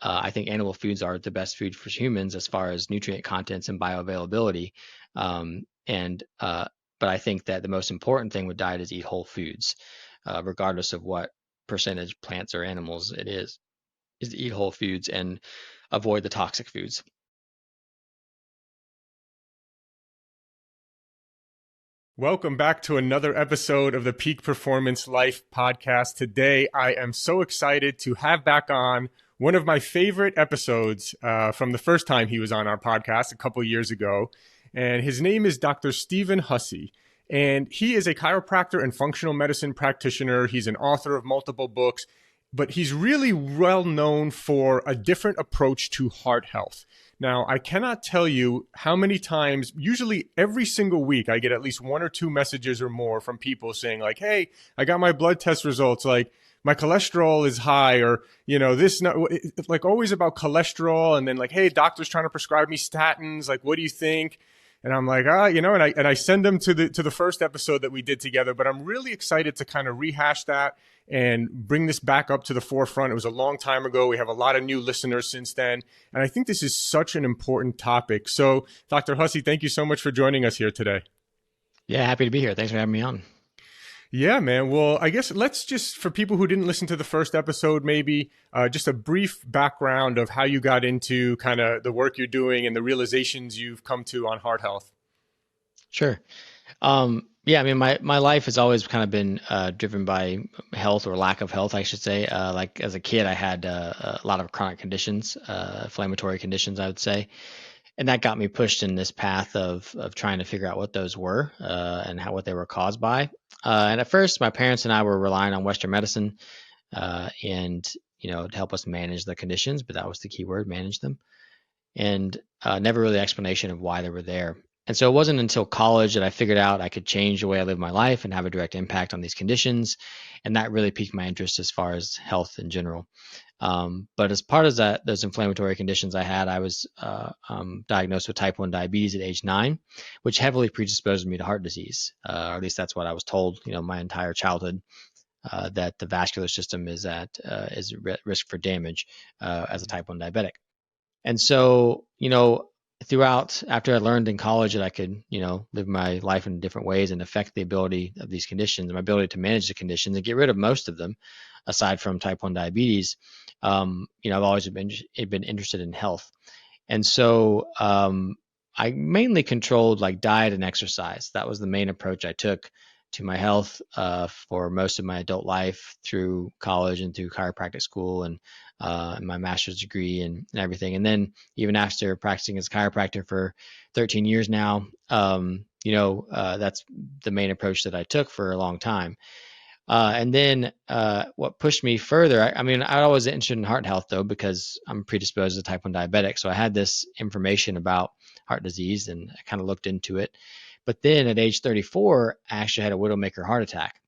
I think animal foods are the best food for humans as far as nutrient contents and bioavailability. And But I think that the most important thing with diet is eat whole foods, regardless of what percentage plants or animals it is to eat whole foods and avoid the toxic foods. Welcome back to another episode of the Peak Performance Life podcast. Today, I am so excited to have back on one of my favorite episodes from the first time he was on our podcast a couple years ago. And his name is Dr. Stephen Hussey. And he is a chiropractor and functional medicine practitioner. He's an author of multiple books, but he's really well known for a different approach to heart health. Now, I cannot tell you how many times, usually every single week, I get at least one or two messages or more from people saying like, hey, I got my blood test results, like my cholesterol is high, or, like always about cholesterol. And then like, hey, doctor's trying to prescribe me statins. Like, what do you think? And I'm like, and I send them to the first episode that we did together, but I'm really excited to kind of rehash that and bring this back up to the forefront. It was a long time ago. We have a lot of new listeners since then. And I think this is such an important topic. So Dr. Hussey, thank you so much for joining us here today. Yeah, happy to be here. Thanks for having me on. Yeah, man. Well, I guess let's just, for people who didn't listen to the first episode, maybe just a brief background of how you got into kind of the work you're doing and the realizations you've come to on heart health. Sure. Yeah, I mean, my life has always kind of been driven by health or lack of health, I should say. Like as a kid, I had a lot of chronic conditions, inflammatory conditions, I would say. And that got me pushed in this path of trying to figure out what those were and what they were caused by. And at first, my parents and I were relying on Western medicine and, to help us manage the conditions, but that was the key word, manage them. And never really explanation of why they were there. And so it wasn't until college that I figured out I could change the way I live my life and have a direct impact on these conditions. And that really piqued my interest as far as health in general. But as part of those inflammatory conditions I had, I was diagnosed with type 1 diabetes at age 9, which heavily predisposed me to heart disease. Or at least that's what I was told, my entire childhood, that the vascular system is at risk for damage as a type 1 diabetic. And so, after I learned in college that I could, live my life in different ways and affect the ability of these conditions, my ability to manage the conditions and get rid of most of them, aside from type 1 diabetes, I've always been interested in health. And so I mainly controlled like diet and exercise. That was the main approach I took to my health for most of my adult life through college and through chiropractic school and my master's degree and everything. And then even after practicing as a chiropractor for 13 years now, that's the main approach that I took for a long time. And then what pushed me further, I was interested in heart health though, because I'm predisposed to type 1 diabetic. So I had this information about heart disease and I kind of looked into it. But then at age 34, I actually had a widowmaker heart attack.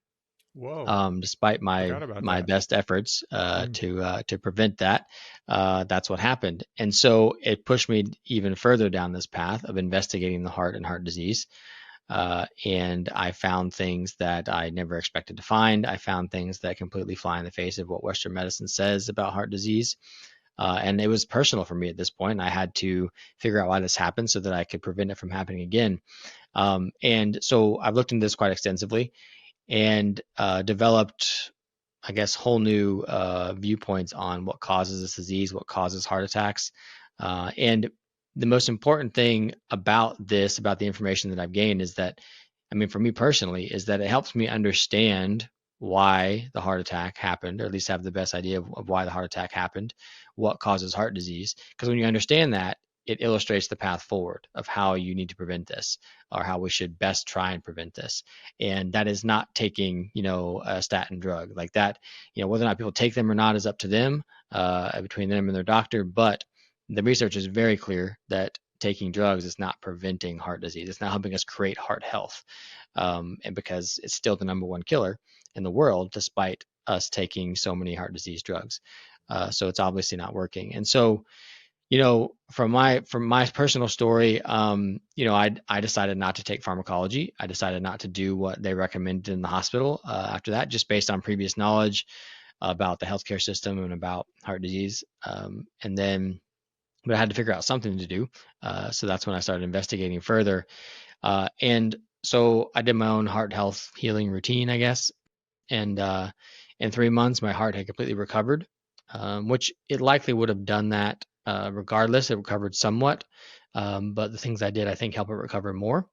Whoa. Despite my best efforts to prevent that, that's what happened. And so it pushed me even further down this path of investigating the heart and heart disease. And I found things that I never expected to find. I found things that completely fly in the face of what Western medicine says about heart disease. And it was personal for me at this point. I had to figure out why this happened so that I could prevent it from happening again. And so I've looked into this quite extensively and developed, I guess, whole new viewpoints on what causes this disease, what causes heart attacks. And the most important thing about the information that I've gained is that, for me personally, is that it helps me understand why the heart attack happened, or at least have the best idea of why the heart attack happened, what causes heart disease. Because when you understand that, it illustrates the path forward of how you need to prevent this or how we should best try and prevent this. And that is not taking, a statin drug like that. Whether or not people take them or not is up to them, between them and their doctor. But the research is very clear that taking drugs is not preventing heart disease. It's not helping us create heart health. And because it's still the number one killer in the world, despite us taking so many heart disease drugs. So it's obviously not working. And so, from my personal story, I decided not to take pharmacology. I decided not to do what they recommended in the hospital after that, just based on previous knowledge. about the healthcare system and about heart disease. And then, but I had to figure out something to do. So that's when I started investigating further. And so I did my own heart health healing routine, I guess. And in 3 months, my heart had completely recovered, which it likely would have done that regardless. It recovered somewhat. But the things I did, I think, help it recover more.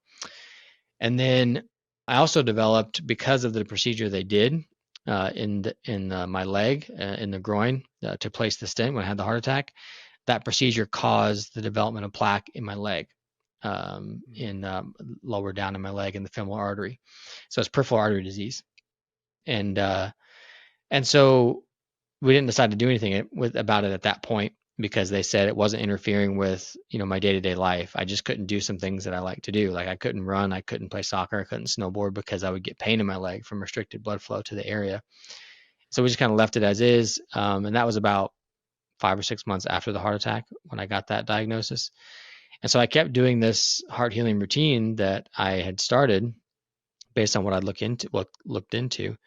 And then I also developed, because of the procedure they did in my leg, in the groin, to place the stent when I had the heart attack. That procedure caused the development of plaque in my leg, in lower down in my leg in the femoral artery. So it's peripheral artery disease, and so we didn't decide to do anything about it at that point, because they said it wasn't interfering with my day-to-day life. I just couldn't do some things that I like to do. Like I couldn't run, I couldn't play soccer, I couldn't snowboard, because I would get pain in my leg from restricted blood flow to the area. So we just kind of left it as is, and that was about 5 or 6 months after the heart attack when I got that diagnosis. And so I kept doing this heart healing routine that I had started based on what I'd looked into.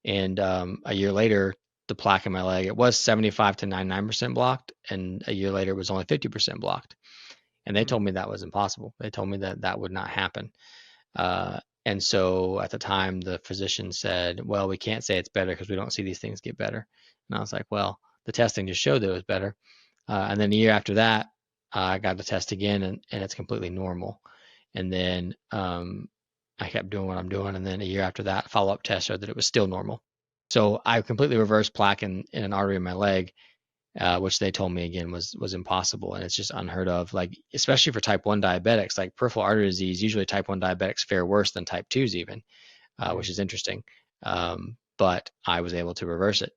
And a year later, the plaque in my leg, it was 75 to 99% blocked, and a year later it was only 50% blocked. And they Mm. told me that was impossible. They told me that that would not happen. And so at the time, the physician said, "Well, we can't say it's better because we don't see these things get better." And I was like, "Well, the testing just showed that it was better." And then a year after that, I got the test again, and it's completely normal. And then I kept doing what I'm doing, and then a year after that, follow-up test showed that it was still normal. So I completely reversed plaque in an artery in my leg, which they told me again was impossible, and it's just unheard of. Like especially for type 1 diabetics, like peripheral artery disease, usually type 1 diabetics fare worse than type 2s even, which Mm. is interesting. But I was able to reverse it.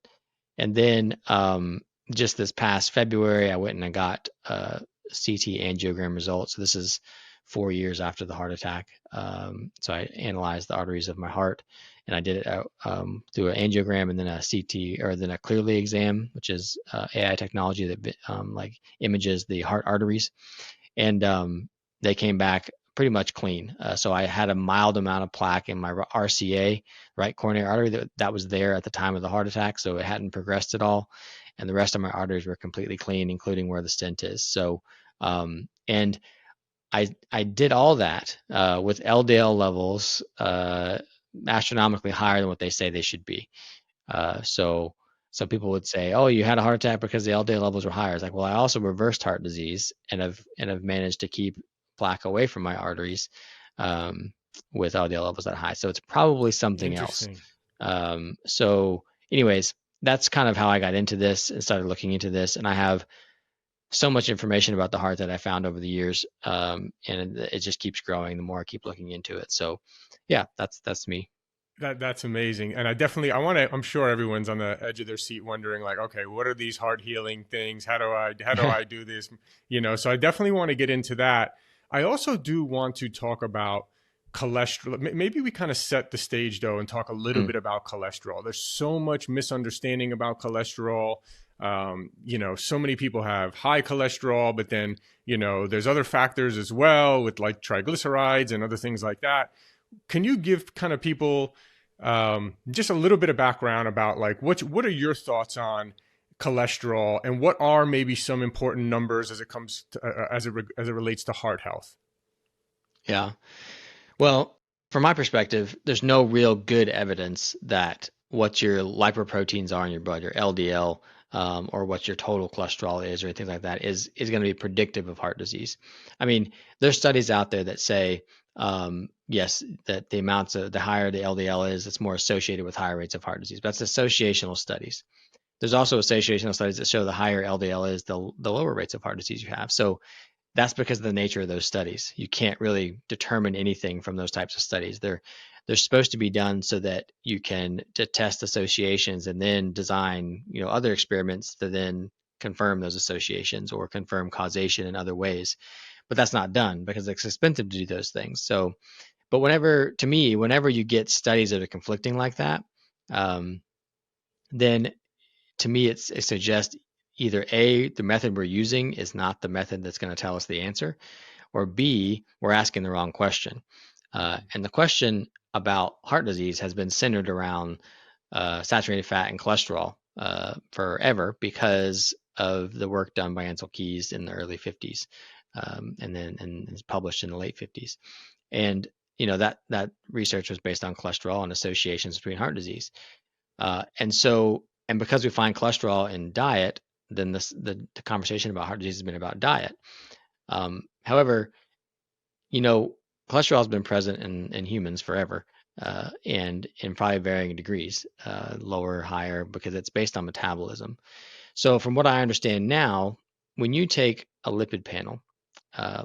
And then just this past February, I went and I got CT angiogram results. So this is 4 years after the heart attack. So I analyzed the arteries of my heart, and I did it through an angiogram and then a CT, or then a Clearly exam, which is AI technology that like images the heart arteries. And they came back pretty much clean. So I had a mild amount of plaque in my RCA, right coronary artery, that was there at the time of the heart attack, so it hadn't progressed at all. And the rest of my arteries were completely clean, including where the stent is. So, and I did all that with LDL levels astronomically higher than what they say they should be. So some people would say, "Oh, you had a heart attack because the LDL levels were higher." It's like, well, I also reversed heart disease and have managed to keep plaque away from my arteries with LDL levels that high. So it's probably something else. Interesting. So, anyways, that's kind of how I got into this and started looking into this. And I have so much information about the heart that I found over the years, and it just keeps growing the more I keep looking into it. So, yeah, that's me. That's amazing, and I want to. I'm sure everyone's on the edge of their seat, wondering like, okay, what are these heart healing things? How do I do this? So I definitely want to get into that. I also do want to talk about cholesterol. Maybe we kind of set the stage though and talk a little Mm, bit about cholesterol. There's so much misunderstanding about cholesterol. So many people have high cholesterol, but then there's other factors as well with like triglycerides and other things like that. Can you give kind of people just a little bit of background about like what are your thoughts on cholesterol, and what are maybe some important numbers as it comes to, as it relates to heart health? yeah. Well, from my perspective, there's no real good evidence that what your lipoproteins are in your blood, your LDL, or what your total cholesterol is, or anything like that, is going to be predictive of heart disease. I mean, there's studies out there that say, yes, that the higher the LDL is, it's more associated with higher rates of heart disease. But that's associational studies. There's also associational studies that show the higher LDL is, the lower rates of heart disease you have. So that's because of the nature of those studies. You can't really determine anything from those types of studies. They're supposed to be done so that you can test associations and then design, other experiments to then confirm those associations or confirm causation in other ways. But that's not done because it's expensive to do those things. So, but whenever you get studies that are conflicting like that, um, then to me it suggests either A, the method we're using is not the method that's going to tell us the answer, or B, we're asking the wrong question. And the question about heart disease has been centered around saturated fat and cholesterol forever because of the work done by Ansel Keys in the early 50s, and it's published in the late 50s. And that research was based on cholesterol and associations between heart disease. And because we find cholesterol in diet, then the conversation about heart disease has been about diet. However, you know, cholesterol has been present in humans forever, and in probably varying degrees, lower, higher, because it's based on metabolism. So, from what I understand now, when you take a lipid panel,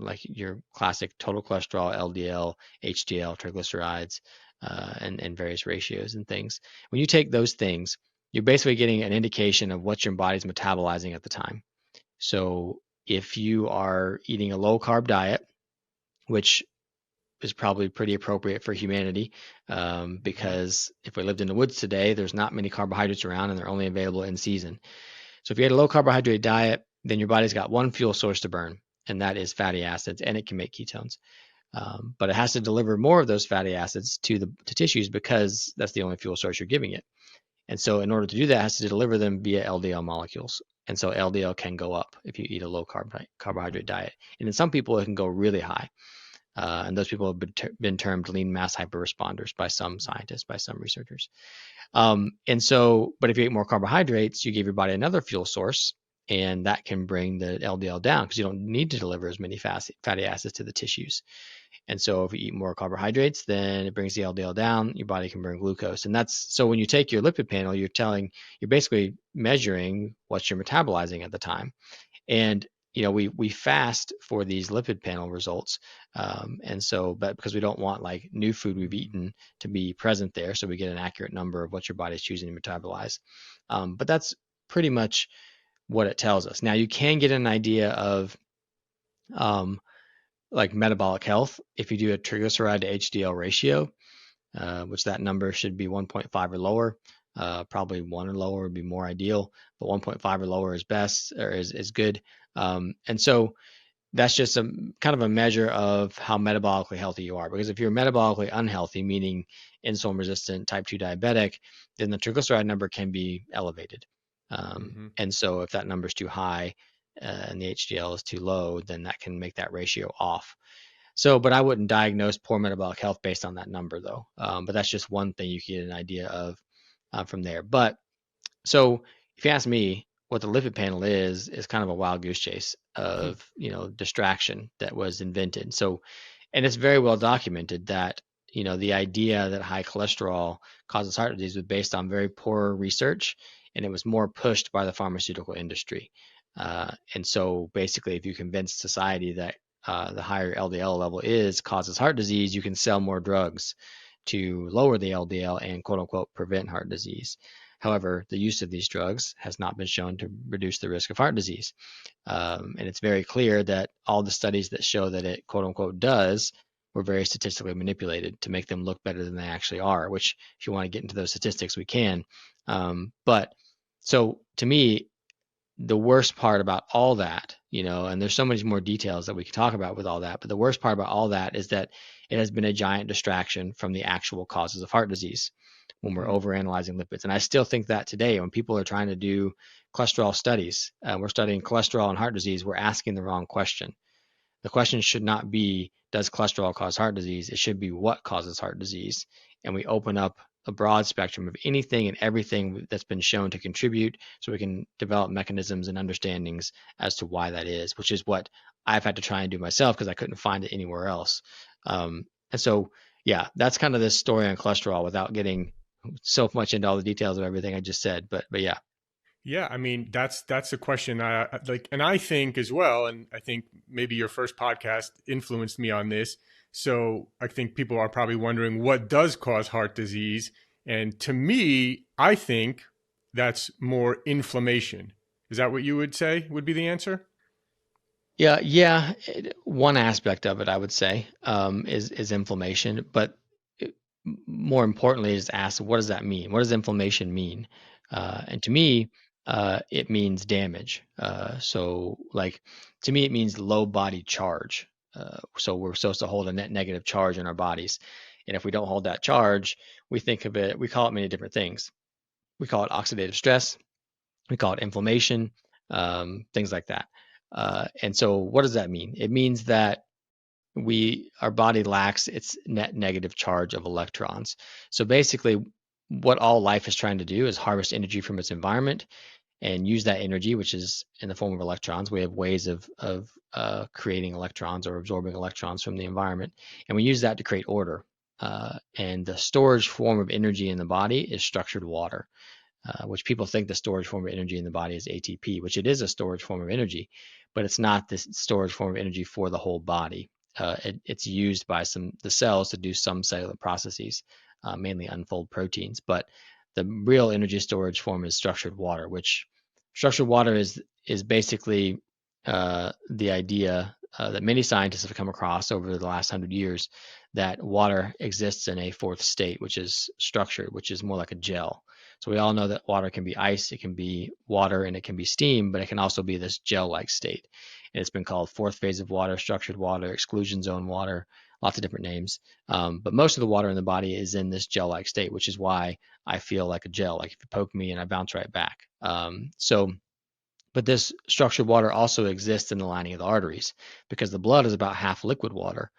like your classic total cholesterol, LDL, HDL, triglycerides, and various ratios and things, when you take those things, you're basically getting an indication of what your body's metabolizing at the time. So, if you are eating a low carb diet, which is probably pretty appropriate for humanity, Mm-hmm. because if we lived in the woods today, there's not many carbohydrates around and they're only available in season. So if you had a low carbohydrate diet, then your body's got one fuel source to burn, and that is fatty acids, and it can make ketones. But it has to deliver more of those fatty acids to tissues because that's the only fuel source you're giving it. And so in order to do that, it has to deliver them via LDL molecules. And so LDL can go up if you eat a low carbohydrate diet. And in some people, it can go really high. And those people have been termed lean mass hyperresponders by some scientists, by some researchers. But if you eat more carbohydrates, you give your body another fuel source, and that can bring the LDL down because you don't need to deliver as many fatty acids to the tissues. And so if you eat more carbohydrates, then it brings the LDL down. Your body can burn glucose. And that's so when you take your lipid panel, you're basically measuring what you're metabolizing at the time. And we fast for these lipid panel results, but because we don't want like new food we've eaten to be present there, so we get an accurate number of what your body's choosing to metabolize. But that's pretty much what it tells us. Now you can get an idea of um, like metabolic health if you do a triglyceride to HDL ratio, which that number should be 1.5 or lower. Probably 1 or lower would be more ideal, but 1.5 or lower is best or is good. And so that's just a kind of a measure of how metabolically healthy you are. Because if you're metabolically unhealthy, meaning insulin resistant, type 2 diabetic, then the triglyceride number can be elevated. Mm-hmm. And so if that number is too high and the HDL is too low, then that can make that ratio off. So, but I wouldn't diagnose poor metabolic health based on that number, though. But that's just one thing you can get an idea of from there. But so, if you ask me, what the lipid panel is kind of a wild goose chase of distraction that was invented. So, and it's very well documented that the idea that high cholesterol causes heart disease was based on very poor research, and it was more pushed by the pharmaceutical industry. And so, basically, if you convince society that the higher LDL level causes heart disease, you can sell more drugs to lower the LDL and quote unquote prevent heart disease. However, the use of these drugs has not been shown to reduce the risk of heart disease. And it's very clear that all the studies that show that it quote unquote does were very statistically manipulated to make them look better than they actually are, which if you want to get into those statistics, we can. But so to me, the worst part about all that, and there's so many more details that we can talk about with all that, but the worst part about all that is that it has been a giant distraction from the actual causes of heart disease when we're overanalyzing lipids. And I still think that today, when people are trying to do cholesterol studies, we're studying cholesterol and heart disease, we're asking the wrong question. The question should not be, does cholesterol cause heart disease? It should be, what causes heart disease? And we open up a broad spectrum of anything and everything that's been shown to contribute so we can develop mechanisms and understandings as to why that is, which is what I've had to try and do myself because I couldn't find it anywhere else. And so, yeah, that's kind of this story on cholesterol without getting so much into all the details of everything I just said. But yeah. Yeah, I mean that's a question I like, and I think as well, and I think maybe your first podcast influenced me on this. So I think people are probably wondering what does cause heart disease, and to me, I think that's more inflammation. Is that what you would say would be the answer? Yeah. One aspect of it, I would say, is inflammation, but more importantly, is ask what does that mean? What does inflammation mean? And to me, it means damage. So, like to me, it means low body charge. So we're supposed to hold a net negative charge in our bodies, and if we don't hold that charge, we call it many different things. We call it oxidative stress. We call it inflammation, things like that. And so what does that mean? It means that our body lacks its net negative charge of electrons. So basically, what all life is trying to do is harvest energy from its environment and use that energy, which is in the form of electrons. We have ways of creating electrons or absorbing electrons from the environment, and we use that to create order. And the storage form of energy in the body is structured water, which people think the storage form of energy in the body is ATP, which it is a storage form of energy, but it's not this storage form of energy for the whole body. It's used by the cells to do some cellular processes, mainly unfold proteins. But the real energy storage form is structured water, which structured water is basically the idea that many scientists have come across over the last 100 years, that water exists in a fourth state, which is structured, which is more like a gel. So we all know that water can be ice, it can be water, and it can be steam, but it can also be this gel-like state. And it's been called fourth phase of water, structured water, exclusion zone water, lots of different names. But most of the water in the body is in this gel-like state, which is why I feel like a gel, like if you poke me and I bounce right back. But this structured water also exists in the lining of the arteries, because the blood is about half liquid water.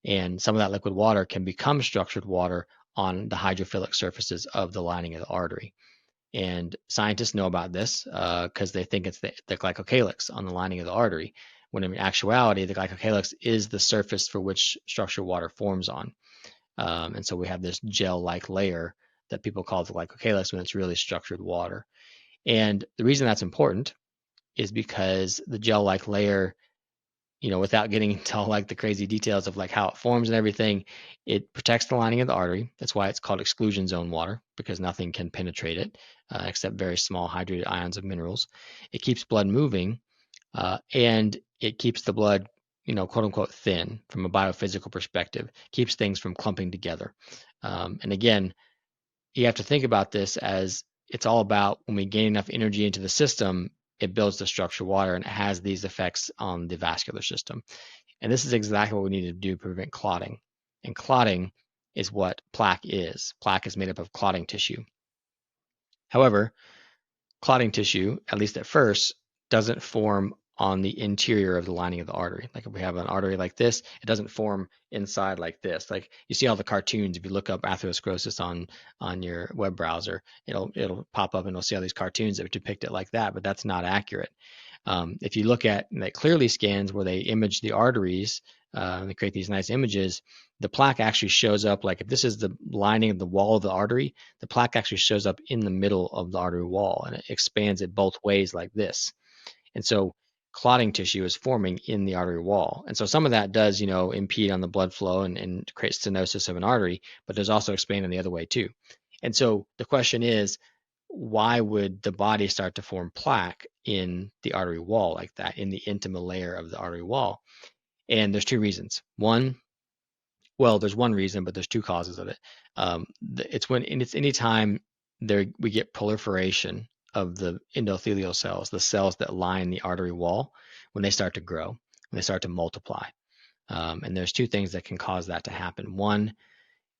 And some of that liquid water can become structured water on the hydrophilic surfaces of the lining of the artery. And scientists know about this because they think it's the glycocalyx on the lining of the artery, when in actuality, the glycocalyx is the surface for which structured water forms on. And so we have this gel-like layer that people call the glycocalyx when it's really structured water. And the reason that's important is because the gel-like layer, without getting into all like the crazy details of like how it forms and everything, it protects the lining of the artery. That's why it's called exclusion zone water, because nothing can penetrate it except very small hydrated ions of minerals. It keeps blood moving, and it keeps the blood, quote unquote, thin from a biophysical perspective, keeps things from clumping together. And again, you have to think about this as it's all about when we gain enough energy into the system, it builds the structured water and it has these effects on the vascular system. And this is exactly what we need to do to prevent clotting. And clotting is what plaque is. Plaque is made up of clotting tissue. However, clotting tissue, at least at first, doesn't form on the interior of the lining of the artery. Like if we have an artery like this, it doesn't form inside like this. Like you see all the cartoons, if you look up atherosclerosis on your web browser, it'll pop up and it'll see all these cartoons that depict it like that, but that's not accurate. If you look at like clearly scans where they image the arteries, they create these nice images, the plaque actually shows up, like if this is the lining of the wall of the artery, the plaque actually shows up in the middle of the artery wall and it expands it both ways like this. And so clotting tissue is forming in the artery wall. And so some of that does, impede on the blood flow and create stenosis of an artery, but there's also expanding the other way too. And so the question is, why would the body start to form plaque in the artery wall like that, in the intima layer of the artery wall? And there's two reasons. There's one reason, but there's two causes of it. It's anytime we get proliferation of the endothelial cells, the cells that line the artery wall, when they start to grow, when they start to multiply. And there's two things that can cause that to happen. One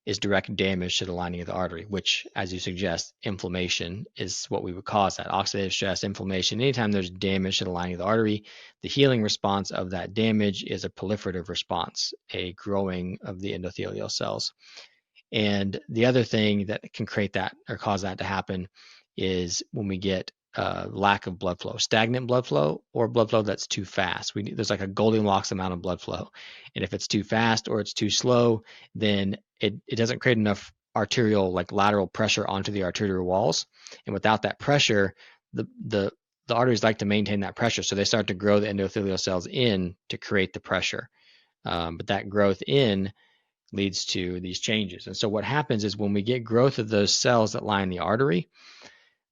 is direct damage to the lining of the artery, which, as you suggest, inflammation is what we would cause that. Oxidative stress, inflammation. Anytime there's damage to the lining of the artery, the healing response of that damage is a proliferative response, a growing of the endothelial cells. And the other thing that can create that or cause that to happen is when we get lack of blood flow, stagnant blood flow, or blood flow that's too fast. There's like a Goldilocks amount of blood flow. And if it's too fast or it's too slow, then it doesn't create enough arterial, like lateral pressure onto the arterial walls. And without that pressure, the arteries like to maintain that pressure. So they start to grow the endothelial cells in to create the pressure. But that growth in leads to these changes. And so what happens is when we get growth of those cells that line the artery,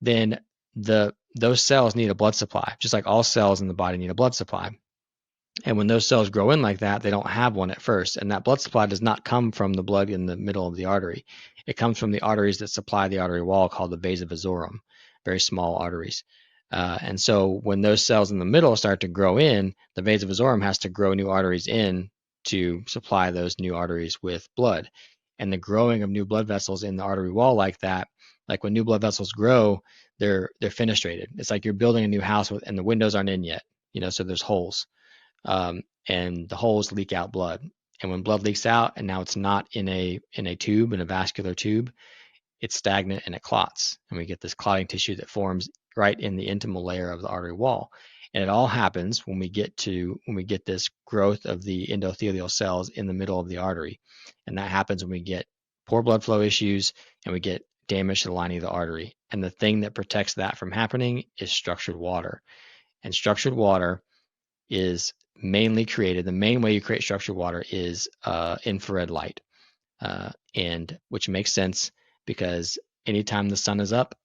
then those cells need a blood supply, just like all cells in the body need a blood supply. And when those cells grow in like that, they don't have one at first. And that blood supply does not come from the blood in the middle of the artery. It comes from the arteries that supply the artery wall called the vasa vasorum, very small arteries. And so when those cells in the middle start to grow in, the vasa vasorum has to grow new arteries in to supply those new arteries with blood. And the growing of new blood vessels in the artery wall like that, like when new blood vessels grow, they're fenestrated. It's like you're building a new house and the windows aren't in yet, so there's holes, and the holes leak out blood. And when blood leaks out, and now it's not in a tube, in a vascular tube, it's stagnant and it clots, and we get this clotting tissue that forms right in the intimal layer of the artery wall. And it all happens when we get this growth of the endothelial cells in the middle of the artery, and that happens when we get poor blood flow issues and we get damage to the lining of the artery. And the thing that protects that from happening is structured water. And structured water is mainly created. The main way you create structured water is infrared light, and which makes sense because anytime the sun is up,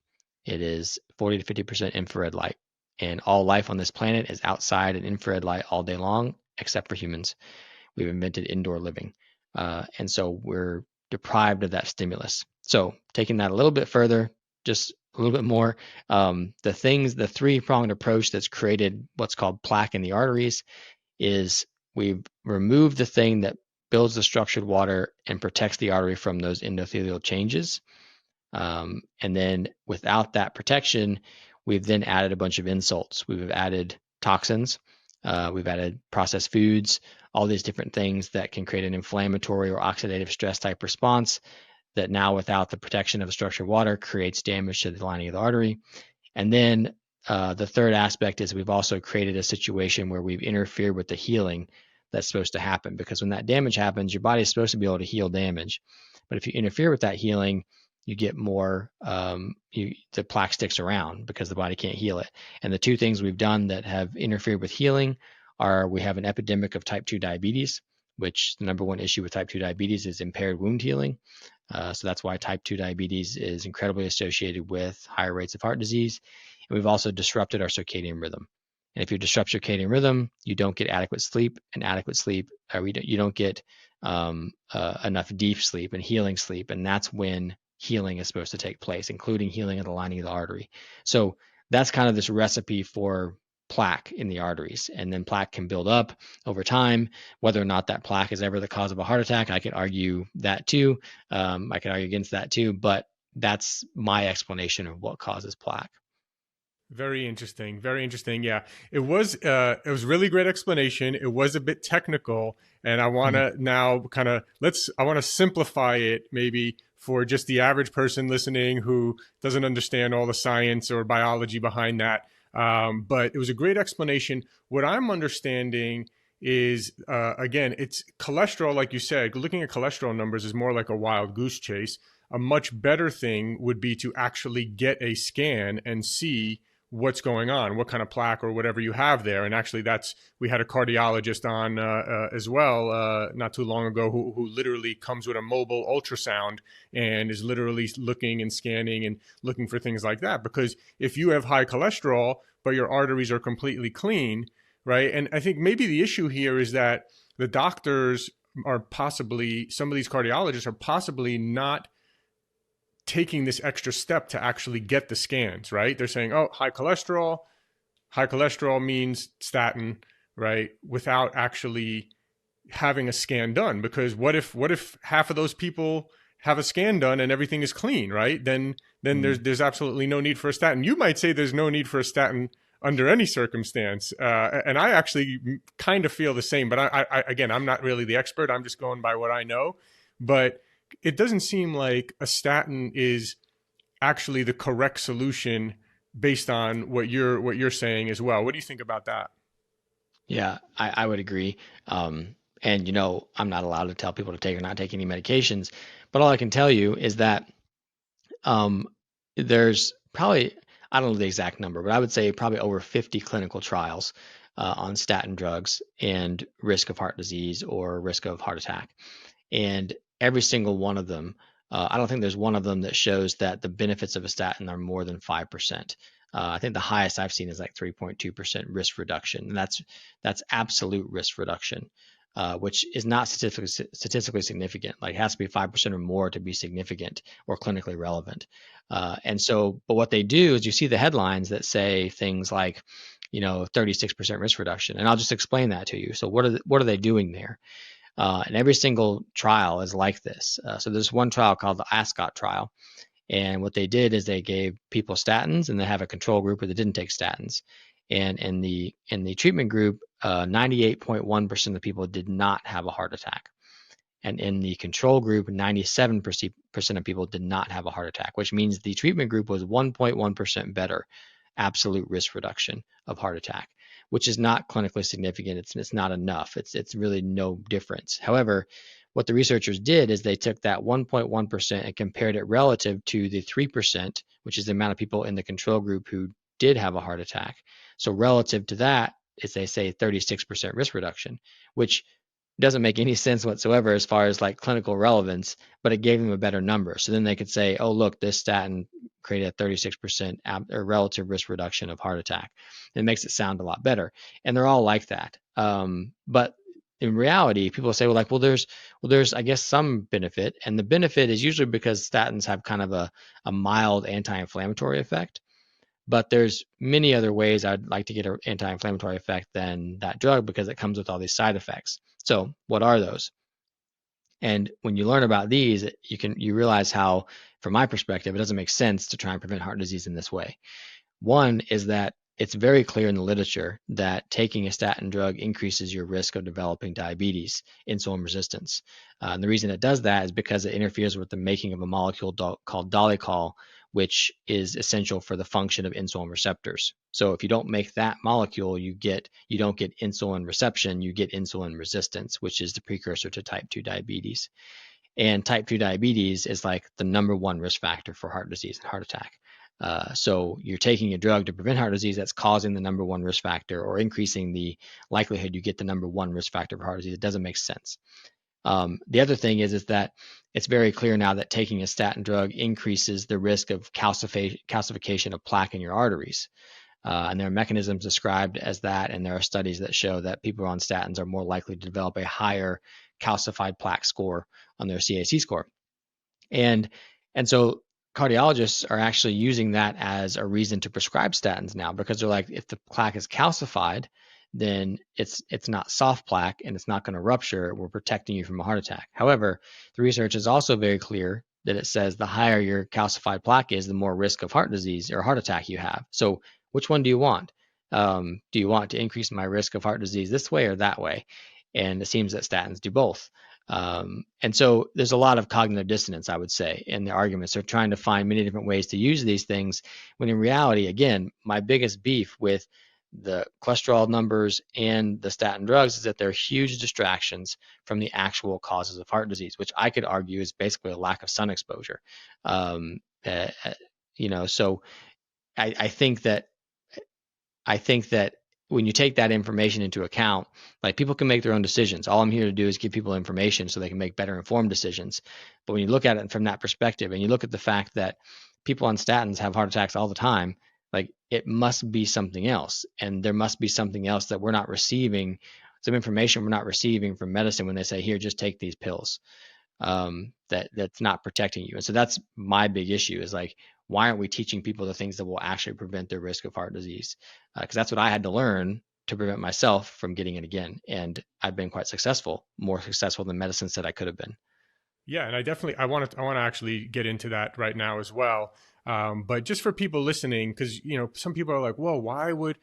it is 40 to 50% infrared light. And all life on this planet is outside in infrared light all day long, except for humans. We've invented indoor living. And so we're deprived of that stimulus. So taking that a little bit further, just a little bit more, the three-pronged approach that's created what's called plaque in the arteries is we've removed the thing that builds the structured water and protects the artery from those endothelial changes. And then without that protection, we've then added a bunch of insults. We've added toxins, we've added processed foods, all these different things that can create an inflammatory or oxidative stress type response that now, without the protection of the structured water, creates damage to the lining of the artery. And then the third aspect is we've also created a situation where we've interfered with the healing that's supposed to happen, because when that damage happens, your body is supposed to be able to heal damage. But if you interfere with that healing, you get more, the plaque sticks around because the body can't heal it. And the two things we've done that have interfered with healing are we have an epidemic of type 2 diabetes, which the number one issue with type 2 diabetes is impaired wound healing. So that's why type 2 diabetes is incredibly associated with higher rates of heart disease. And we've also disrupted our circadian rhythm. And if you disrupt circadian rhythm, you don't get adequate sleep, and adequate sleep, you don't get enough deep sleep and healing sleep. And that's when healing is supposed to take place, including healing of the lining of the artery. So that's kind of this recipe for plaque in the arteries. And then plaque can build up over time. Whether or not that plaque is ever the cause of a heart attack, I could argue that too. I could argue against that too, but that's my explanation of what causes plaque. Very interesting. Very interesting. Yeah, it was really great explanation. It was a bit technical, and I want to now I want to simplify it maybe for just the average person listening who doesn't understand all the science or biology behind that. But it was a great explanation. What I'm understanding is, again, it's cholesterol, like you said. Looking at cholesterol numbers is more like a wild goose chase. A much better thing would be to actually get a scan and see what's going on, what kind of plaque or whatever you have there. And actually we had a cardiologist on as well not too long ago who literally comes with a mobile ultrasound and is literally looking and scanning and looking for things like that. Because if you have high cholesterol, but your arteries are completely clean, right? And I think maybe the issue here is that the doctors are possibly, some of these cardiologists are possibly not taking this extra step to actually get the scans, right? They're saying, oh, high cholesterol means statin, right? Without actually having a scan done. Because what if half of those people have a scan done and everything is clean, right? Then there's absolutely no need for a statin. You might say there's no need for a statin under any circumstance. And I actually kind of feel the same, but I again, I'm not really the expert. I'm just going by what I know. But it doesn't seem like a statin is actually the correct solution based on what you're saying as well. What do you think about that? Yeah, I would agree. And I'm not allowed to tell people to take or not take any medications, but all I can tell you is that there's probably, I don't know the exact number, but I would say probably over 50 clinical trials on statin drugs and risk of heart disease or risk of heart attack. And every single one of them, I don't think there's one of them that shows that the benefits of a statin are more than 5%. I think the highest I've seen is like 3.2% risk reduction. And that's absolute risk reduction, which is not statistically significant. Like it has to be 5% or more to be significant or clinically relevant. But what they do is you see the headlines that say things like, 36% risk reduction. And I'll just explain that to you. So what are they doing there? And every single trial is like this. So there's one trial called the Ascot trial, And what they did is they gave people statins, and they have a control group where they didn't take statins. And in the treatment group, 98.1% of people did not have a heart attack. And in the control group, 97% of people did not have a heart attack, which means the treatment group was 1.1% better absolute risk reduction of heart attack, which is not clinically significant. It's not enough. It's really no difference. However, what the researchers did is they took that 1.1% and compared it relative to the 3%, which is the amount of people in the control group who did have a heart attack. So relative to that, is they say 36% risk reduction, which doesn't make any sense whatsoever as far as like clinical relevance, but it gave them a better number. So then they could say, oh, look, this statin created a 36% relative risk reduction of heart attack. It makes it sound a lot better. And they're all like that. But in reality, people say, there's, I guess, some benefit. And the benefit is usually because statins have kind of a mild anti-inflammatory effect. But there's many other ways I'd like to get an anti-inflammatory effect than that drug because it comes with all these side effects. So what are those? And when you learn about these, you realize how, from my perspective, it doesn't make sense to try and prevent heart disease in this way. One is that it's very clear in the literature that taking a statin drug increases your risk of developing diabetes, insulin resistance. And the reason it does that is because it interferes with the making of a molecule called dolicol, which is essential for the function of insulin receptors. So if you don't make that molecule, you don't get insulin reception, you get insulin resistance, which is the precursor to type 2 diabetes. And type 2 diabetes is like the number one risk factor for heart disease and heart attack. So you're taking a drug to prevent heart disease that's causing the number one risk factor or increasing the likelihood you get the number one risk factor for heart disease. It doesn't make sense. The other thing is that it's very clear now that taking a statin drug increases the risk of calcification of plaque in your arteries. And there are mechanisms described as that, and there are studies that show that people on statins are more likely to develop a higher calcified plaque score on their CAC score. And so cardiologists are actually using that as a reason to prescribe statins now, because they're like, if the plaque is calcified, then it's not soft plaque and it's not going to rupture. We're protecting you from a heart attack. However, the research is also very clear that it says the higher your calcified plaque is, the more risk of heart disease or heart attack you have. So which one do you want? Do you want to increase my risk of heart disease this way or that way? And it seems that statins do both. And so there's a lot of cognitive dissonance, I would say, in the arguments. They're trying to find many different ways to use these things, when in reality, again, my biggest beef with the cholesterol numbers and the statin drugs is that they're huge distractions from the actual causes of heart disease, which I could argue is basically a lack of sun exposure. Um, uh, so I think that when you take that information into account, like, people can make their own decisions. All I'm here to do is give people information so they can make better informed decisions. But when you look at it from that perspective, and you look at the fact that people on statins have heart attacks all the time, like, it must be something else. And there must be something else that we're not receiving, some information we're not receiving from medicine when they say, here, just take these pills. That's not protecting you. And so that's my big issue, is like, why aren't we teaching people the things that will actually prevent their risk of heart disease? Because that's what I had to learn to prevent myself from getting it again. And I've been quite successful, more successful than medicine said I could have been. Yeah, and I want to actually get into that right now as well. But just for people listening, because some people are like, well, why would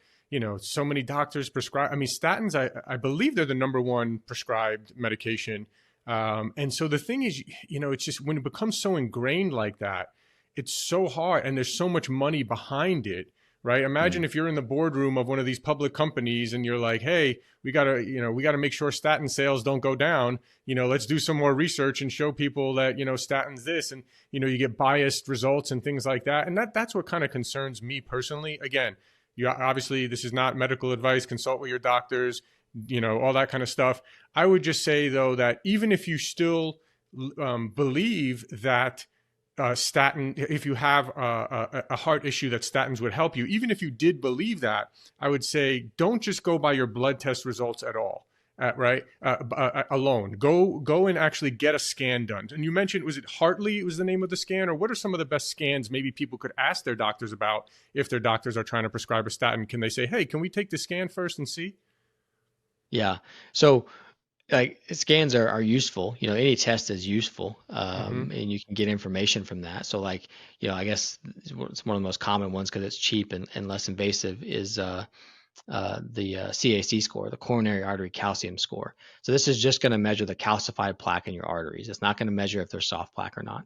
so many doctors prescribe? I mean, statins, I believe they're the number one prescribed medication. And so the thing is, it's just when it becomes so ingrained like that, it's so hard, and there's so much money behind it, right? Imagine Mm. if you're in the boardroom of one of these public companies and you're like, hey, we gotta make sure statin sales don't go down. Let's do some more research and show people that statins this, and you get biased results and things like that. And that's what kind of concerns me personally. Again, you obviously, this is not medical advice. Consult with your doctors, all that kind of stuff. I would just say, though, that even if you still believe that statin, if you have a heart issue, that statins would help you, even if you did believe that, I would say, don't just go by your blood test results at all. Right, alone. Go and actually get a scan done. And you mentioned, was it Hartley was the name of the scan, or what are some of the best scans maybe people could ask their doctors about if their doctors are trying to prescribe a statin? Can they say, hey, can we take the scan first and see? Yeah. So like scans are useful. Any test is useful, Mm-hmm. and you can get information from that. So like, I guess it's one of the most common ones because it's cheap and less invasive is the CAC score, the coronary artery calcium score. So this is just going to measure the calcified plaque in your arteries. It's not going to measure if there's soft plaque or not.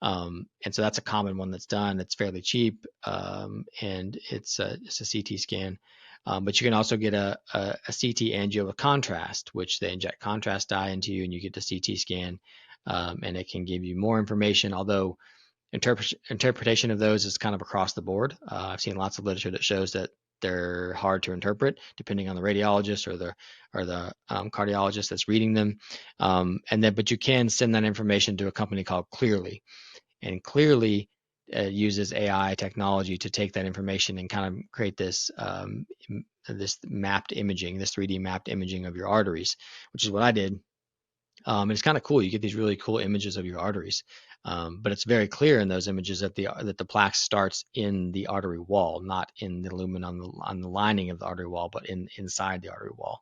And so that's a common one that's done. It's fairly cheap, and it's a CT scan. But you can also get a CT angio with contrast, which they inject contrast dye into you, and you get the CT scan, and it can give you more information. Although interpretation of those is kind of across the board. I've seen lots of literature that shows that they're hard to interpret depending on the radiologist or the cardiologist that's reading them. But you can send that information to a company called Clearly, and Clearly uses AI technology to take that information and kind of create this mapped imaging, this 3D mapped imaging of your arteries, which is what I did. And it's kind of cool. You get these really cool images of your arteries, but it's very clear in those images that the plaque starts in the artery wall, not in the lumen on the lining of the artery wall, but inside the artery wall,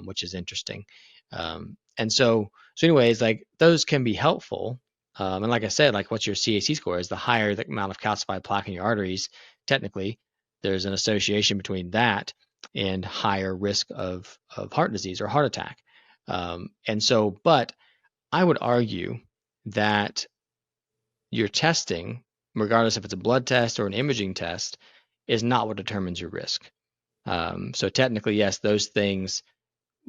which is interesting. And so anyways, like those can be helpful. And like I said, like what's your CAC score is the higher the amount of calcified plaque in your arteries. Technically, there's an association between that and higher risk of heart disease or heart attack. But I would argue that your testing, regardless if it's a blood test or an imaging test, is not what determines your risk. So technically, yes, those things,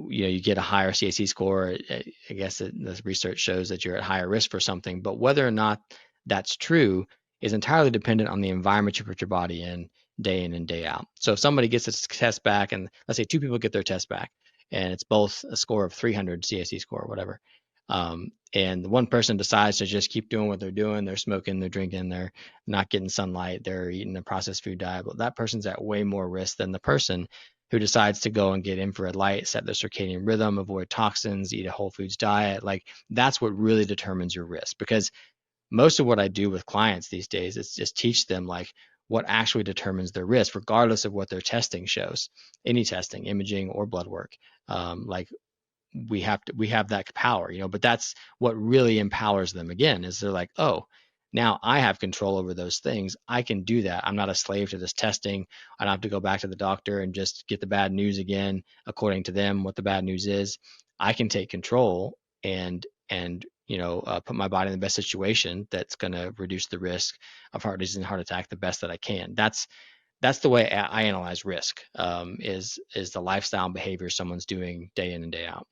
you get a higher CAC score. I guess the research shows that you're at higher risk for something, but whether or not that's true is entirely dependent on the environment you put your body in and day out. So if somebody gets a test back, and let's say two people get their test back, and it's both a score of 300 CAC score or whatever, and the one person decides to just keep doing what they're doing, they're smoking, they're drinking, they're not getting sunlight, they're eating a processed food diet, but that person's at way more risk than the person who decides to go and get infrared light, set their circadian rhythm, avoid toxins, eat a whole foods diet. Like that's what really determines your risk. Because most of what I do with clients these days is just teach them like what actually determines their risk, regardless of what their testing shows. Any testing, imaging or blood work, like we have that power, but that's what really empowers them. Again, is they're like, oh, now I have control over those things. I can do that. I'm not a slave to this testing. I don't have to go back to the doctor and just get the bad news again, according to them, what the bad news is. I can take control and put my body in the best situation that's going to reduce the risk of heart disease and heart attack the best that I can. That's the way I analyze risk. Is the lifestyle and behavior someone's doing day in and day out.